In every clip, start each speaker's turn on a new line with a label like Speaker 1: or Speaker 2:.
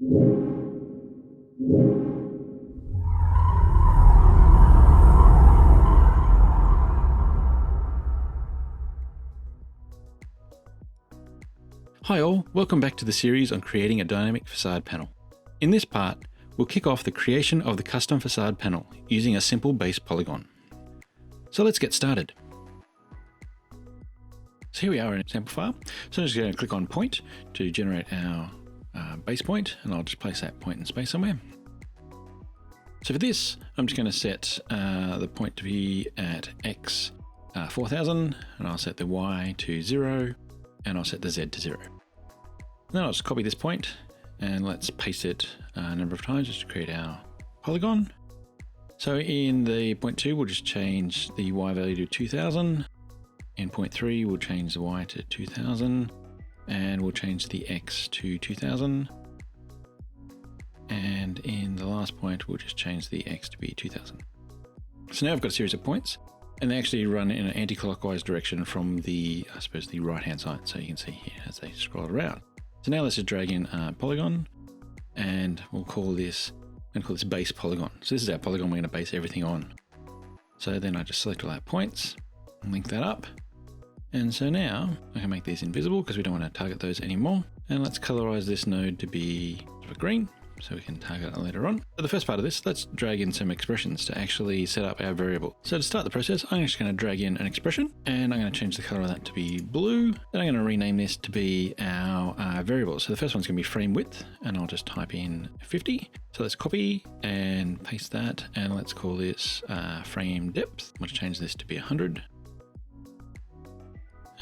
Speaker 1: Hi all, welcome back to the series on creating a dynamic facade panel. In this part, we'll kick off the creation of the custom facade panel using a simple base polygon. So let's get started. So here we are in sample file. So I'm just going to click on point to generate our base point, and I'll just place that point in space somewhere. So for this, I'm just going to set the point to be at x 4000, and I'll set the y to 0, and I'll set the z to 0. Then I'll just copy this point and let's paste it a number of times just to create our polygon. So in the point 2, we'll just change the y value to 2000. In point 3, we'll change the y to 2000, and we'll change the x to 2000. And in the last point, we'll just change the x to be 2000. So now I've got a series of points, and they actually run in an anti-clockwise direction from the, I suppose, the right-hand side. So you can see here as they scroll around. So now let's just drag in a polygon, and we'll call this base polygon. So this is our polygon we're going to base everything on. So then I just select all our points and link that up. And so now I can make these invisible because we don't want to target those anymore. And let's colorize this node to be sort of green, so we can target it later on. For the first part of this, let's drag in some expressions to actually set up our variable. So to start the process, I'm just going to drag in an expression, and I'm going to change the color of that to be blue. Then I'm going to rename this to be our variable. So the first one's going to be frame width, and I'll just type in 50. So let's copy and paste that, and let's call this frame depth. I'm going to change this to be 100.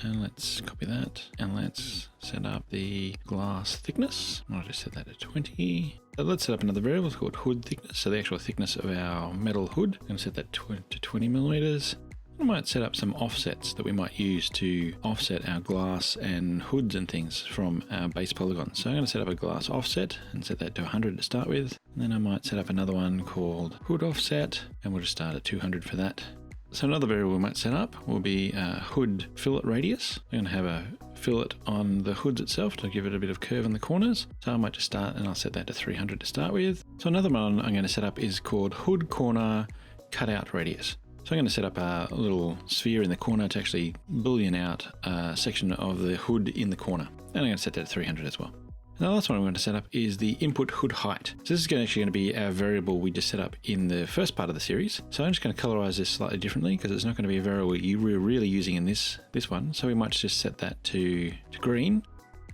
Speaker 1: And let's copy that, and let's set up the glass thickness. I'll just set that to 20. So let's set up another variable called hood thickness. So the actual thickness of our metal hood, I'm going to set that to 20 millimeters. I might set up some offsets that we might use to offset our glass and hoods and things from our base polygon. So I'm going to set up a glass offset and set that to 100 to start with. And then I might set up another one called hood offset, and we'll just start at 200 for that. So another variable we might set up will be hood fillet radius. I'm going to have a fillet on the hoods itself to give it a bit of curve in the corners. So I might just start, and I'll set that to 300 to start with. So another one I'm going to set up is called hood corner cutout radius. So I'm going to set up a little sphere in the corner to actually boolean out a section of the hood in the corner. And I'm going to set that to 300 as well. And the last one I'm going to set up is the input hood height. So this is actually going to be our variable we just set up in the first part of the series. So I'm just going to colorize this slightly differently because it's not going to be a variable we're really using in this one. So we might just set that to green,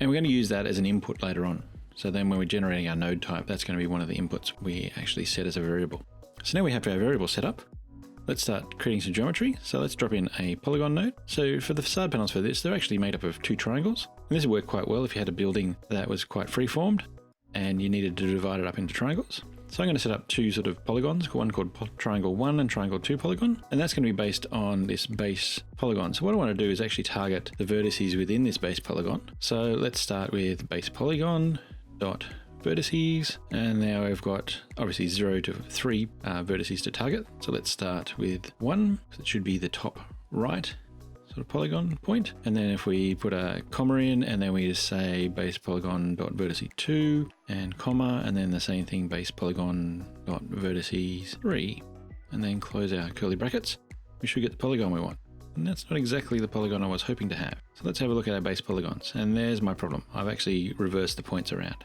Speaker 1: and we're going to use that as an input later on. So then when we're generating our node type, that's going to be one of the inputs we actually set as a variable. So now we have our variable set up. Let's start creating some geometry. So let's drop in a polygon node. So for the facade panels for this, they're actually made up of 2 triangles. And this would work quite well if you had a building that was quite free-formed and you needed to divide it up into triangles. So I'm going to set up 2 sort of polygons, one called triangle 1 and triangle 2 polygon. And that's going to be based on this base polygon. So what I want to do is actually target the vertices within this base polygon. So let's start with base polygon dot vertices, and now we've got obviously 0 to 3 vertices to target. So let's start with 1, so it should be the top right sort of polygon point. And then if we put a comma in, and then we just say base polygon dot vertice 2 and comma, and then the same thing, base polygon dot vertices 3, and then close our curly brackets, we should get the polygon we want. And that's not exactly the polygon I was hoping to have. So let's have a look at our base polygons, and there's my problem. I've actually reversed the points around.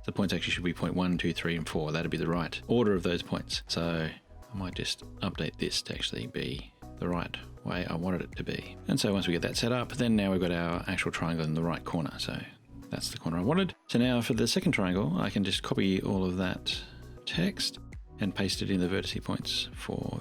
Speaker 1: The points actually should be point 1, 2, 3, and 4. That'd be the right order of those points. So I might just update this to actually be the right way I wanted it to be. And so once we get that set up, then now we've got our actual triangle in the right corner. So that's the corner I wanted. So now for the second triangle, I can just copy all of that text and paste it in the vertex points for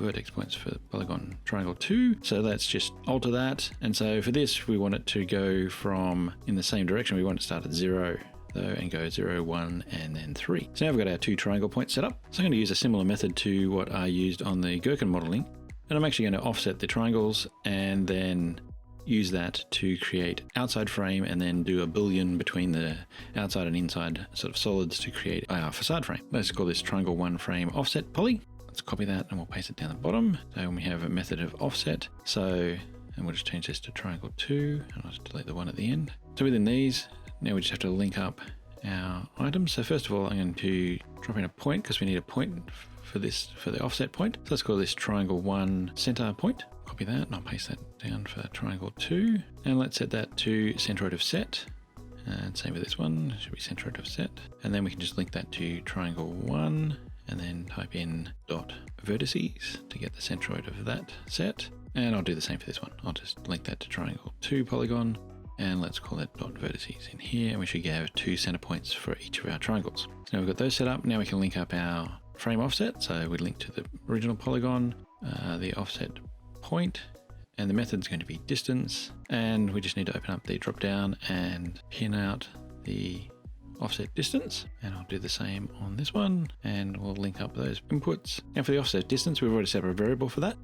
Speaker 1: polygon triangle 2. So let's just alter that. And so for this, we want it to go from in the same direction. We want it to start at 0. And go 0, 1, and then 3. So now we've got our 2 triangle points set up. So I'm going to use a similar method to what I used on the gherkin modeling. And I'm actually going to offset the triangles and then use that to create outside frame, and then do a boolean between the outside and inside sort of solids to create our facade frame. Let's call this triangle 1 frame offset poly. Let's copy that and we'll paste it down the bottom. So we have a method of offset. And we'll just change this to triangle 2, and I'll just delete the 1 at the end. So within these, now we just have to link up our items. So first of all, I'm going to drop in a point because we need a point for this, for the offset point. So let's call this triangle 1 center point. Copy that and I'll paste that down for triangle 2. And let's set that to centroid of set. And same with this one, it should be centroid of set. And then we can just link that to triangle 1 and then type in dot vertices to get the centroid of that set. And I'll do the same for this one. I'll just link that to triangle 2 polygon. And let's call it dot vertices in here. And we should have 2 center points for each of our triangles. So now we've got those set up. Now we can link up our frame offset. So we link to the original polygon, the offset point, and the method is going to be distance. And we just need to open up the drop down and pin out the offset distance. And I'll do the same on this one. And we'll link up those inputs. Now for the offset distance, we've already set up a variable for that.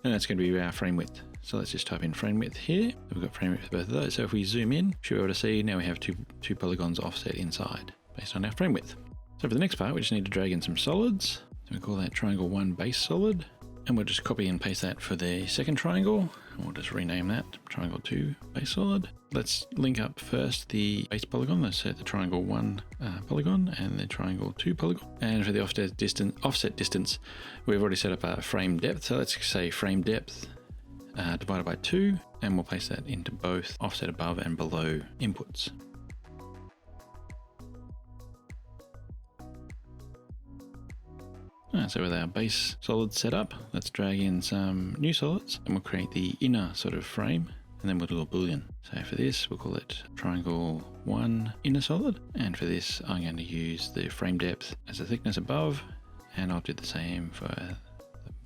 Speaker 1: And that's going to be our frame width. So let's just type in frame width here. We've got frame width for both of those. So if we zoom in, should be able to see now we have two polygons offset inside based on our frame width. So for the next part, we just need to drag in some solids. So we call that triangle 1 base solid. And we'll just copy and paste that for the second triangle. And we'll just rename that triangle 2 base solid. Let's link up first the base polygon. Let's set the triangle 1 polygon and the triangle 2 polygon. And for the offset distance, we've already set up a frame depth. So let's say frame depth divided by 2, and we'll paste that into both offset above and below inputs. So with our base solids set up, let's drag in some new solids and we'll create the inner sort of frame, and then we'll do a boolean. So for this, we'll call it triangle 1 inner solid. And for this, I'm going to use the frame depth as the thickness above, and I'll do the same for the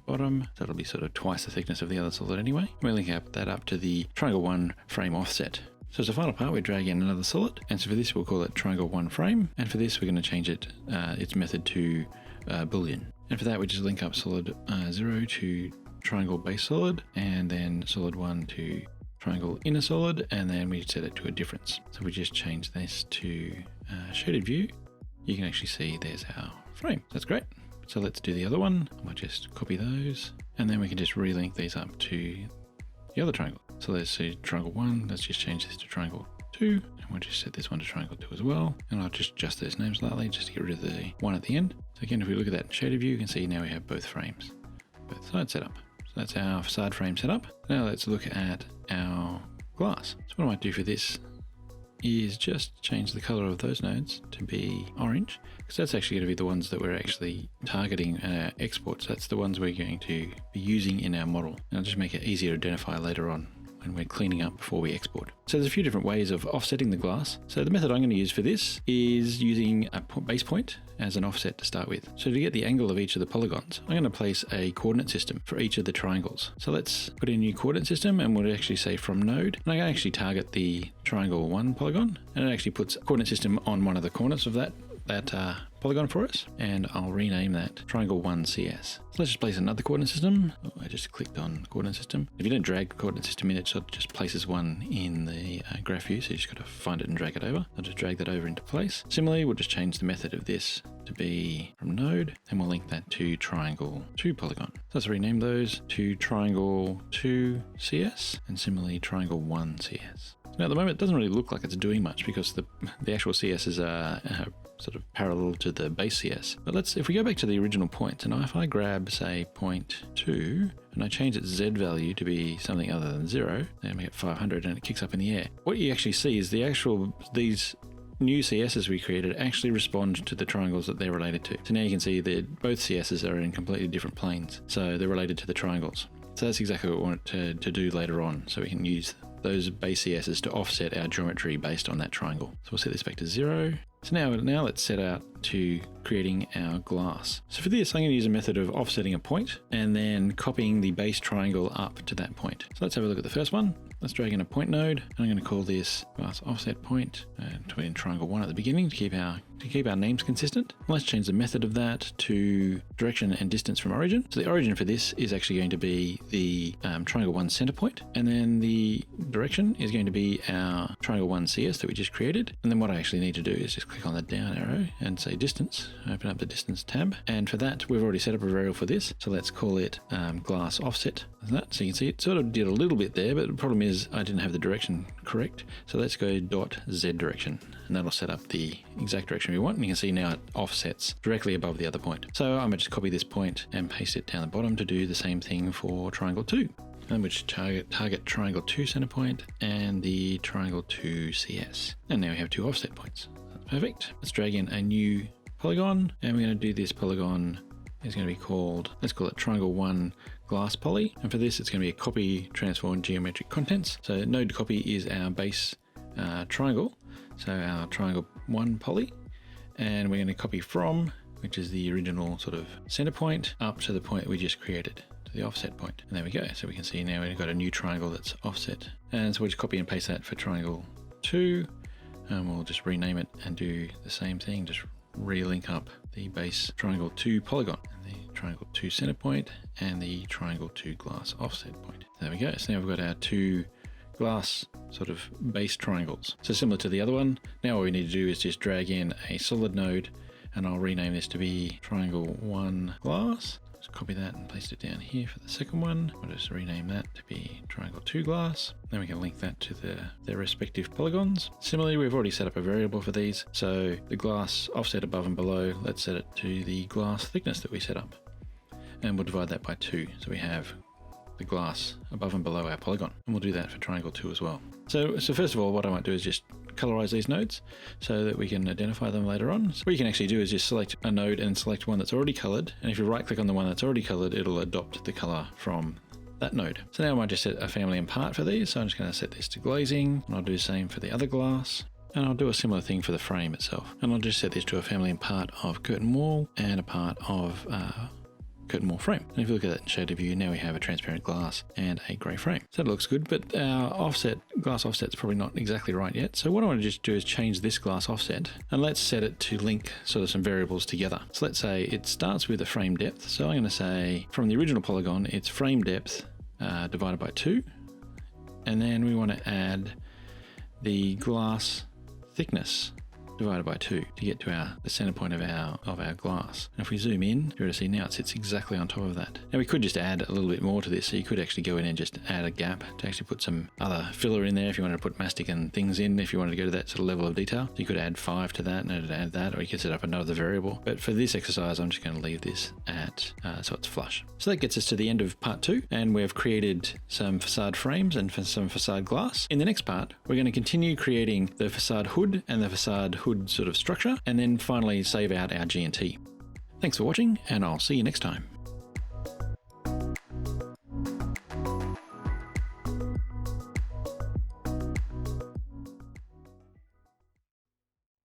Speaker 1: bottom. So it'll be sort of twice the thickness of the other solid anyway. We'll link that up to the triangle 1 frame offset. So as the final part, we drag in another solid. And so for this, we'll call it triangle 1 frame. And for this, we're going to change it, its method to boolean. And for that, we just link up solid 0 to triangle base solid, and then solid 1 to triangle inner solid, and then we set it to a difference. So we just change this to shaded view. You can actually see there's our frame. That's great. So let's do the other one. I'll just copy those, and then we can just relink these up to the other triangle. So let's see triangle 1. Let's just change this to triangle 2, and we'll just set this one to triangle 2 as well. And I'll just adjust those names slightly just to get rid of the 1 at the end. So again, if we look at that in shaded view, you can see now we have both frames, both sides set up. So that's our facade frame set up. Now let's look at our glass. So what I might do for this is just change the color of those nodes to be orange, because that's actually going to be the ones that we're actually targeting in our exports. That's the ones we're going to be using in our model. And I'll just make it easier to identify later on when we're cleaning up before we export. So there's a few different ways of offsetting the glass. So the method I'm going to use for this is using a base point as an offset to start with. So to get the angle of each of the polygons, I'm going to place a coordinate system for each of the triangles. So let's put in a new coordinate system, and we'll actually say from node. And I can actually target the triangle 1 polygon, and it actually puts a coordinate system on one of the corners of that polygon for us, and I'll rename that triangle 1 CS. So let's just place another coordinate system. Oh, I just clicked on coordinate system. If you don't drag coordinate system in, it sort of just places one in the graph view, so you just got to find it and drag it over. I'll just drag that over into place. Similarly, we'll just change the method of this to be from node, and we'll link that to triangle 2 polygon. So let's rename those to triangle 2 CS, and similarly triangle 1 CS. Now at the moment it doesn't really look like it's doing much because the actual CSs are sort of parallel to the base CS. But if we go back to the original point, and if I grab say point 2 and I change its Z value to be something other than 0, then we get 500 and it kicks up in the air. What you actually see is these new CSs we created actually respond to the triangles that they're related to. So now you can see that both CSs are in completely different planes. So they're related to the triangles. So that's exactly what we want to do later on. So we can use those base CSs to offset our geometry based on that triangle. So we'll set this back to 0. So now let's set out to creating our glass. So for this, I'm going to use a method of offsetting a point and then copying the base triangle up to that point. So let's have a look at the first one. Let's drag in a point node. I'm going to call this glass offset point and put in triangle 1 at the beginning to keep our names consistent. Let's change the method of that to direction and distance from origin. So the origin for this is actually going to be the triangle 1 center point, and then the direction is going to be our triangle 1 CS that we just created. And then what I actually need to do is just click on the down arrow and say distance, open up the distance tab. And for that, we've already set up a variable for this. So let's call it glass offset. That. So you can see it sort of did a little bit there, but the problem is I didn't have the direction correct. So let's go .z direction, and that'll set up the exact direction we want. And you can see now it offsets directly above the other point. So I'm going to just copy this point and paste it down the bottom to do the same thing for triangle 2. And which target triangle 2 center point and the triangle 2 CS. And now we have 2 offset points. That's perfect. Let's drag in a new polygon, and we're going to do this polygon is going to be called, let's call it triangle 1 glass poly. And for this, it's going to be a copy transform geometric contents. So node copy is our base triangle. So our triangle 1 poly, and we're going to copy from, which is the original sort of center point, up to the point we just created, to the offset point. And there we go. So we can see now we've got a new triangle that's offset. And so we'll just copy and paste that for triangle 2. And we'll just rename it and do the same thing, just relink up the base triangle 2 polygon, and the triangle 2 center point, and the triangle 2 glass offset point. There we go. So now we've got our 2 glass sort of base triangles. So similar to the other one, now what we need to do is just drag in a solid node, and I'll rename this to be triangle 1 glass. Just copy that and paste it down here for the second one. We'll just rename that to be triangle 2 glass. Then we can link that to their respective polygons. Similarly, we've already set up a variable for these. So the glass offset above and below, let's set it to the glass thickness that we set up. And we'll divide that by 2. So we have the glass above and below our polygon. And we'll do that for triangle 2 as well. So first of all, what I might do is just colorize these nodes so that we can identify them later on. So what you can actually do is just select a node and select one that's already colored. And if you right click on the one that's already colored, it'll adopt the color from that node. So now I might just set a family and part for these. So I'm just going to set this to glazing, and I'll do the same for the other glass. And I'll do a similar thing for the frame itself. And I'll just set this to a family and part of curtain wall and a part of curtain wall frame. And if you look at that in shaded view, now we have a transparent glass and a grey frame. So that looks good, but our glass offset's probably not exactly right yet. So what I want to just do is change this glass offset, and let's set it to link sort of some variables together. So let's say it starts with a frame depth. So I'm going to say from the original polygon, it's frame depth divided by 2. And then we want to add the glass thickness divided by 2 to get to the center point of our glass. And if we zoom in, you're going to see now it sits exactly on top of that. Now we could just add a little bit more to this, so you could actually go in and just add a gap to actually put some other filler in there if you wanted to put mastic and things in, if you wanted to go to that sort of level of detail. So you could add 5 to that and add that, or you could set up another variable. But for this exercise, I'm just going to leave this at so it's flush. So that gets us to the end of part 2, and we've created some facade frames and some facade glass. In the next part, we're going to continue creating the facade hood and the facade hood sort of structure, and then finally save out our G&T. Thanks for watching, and I'll see you next time.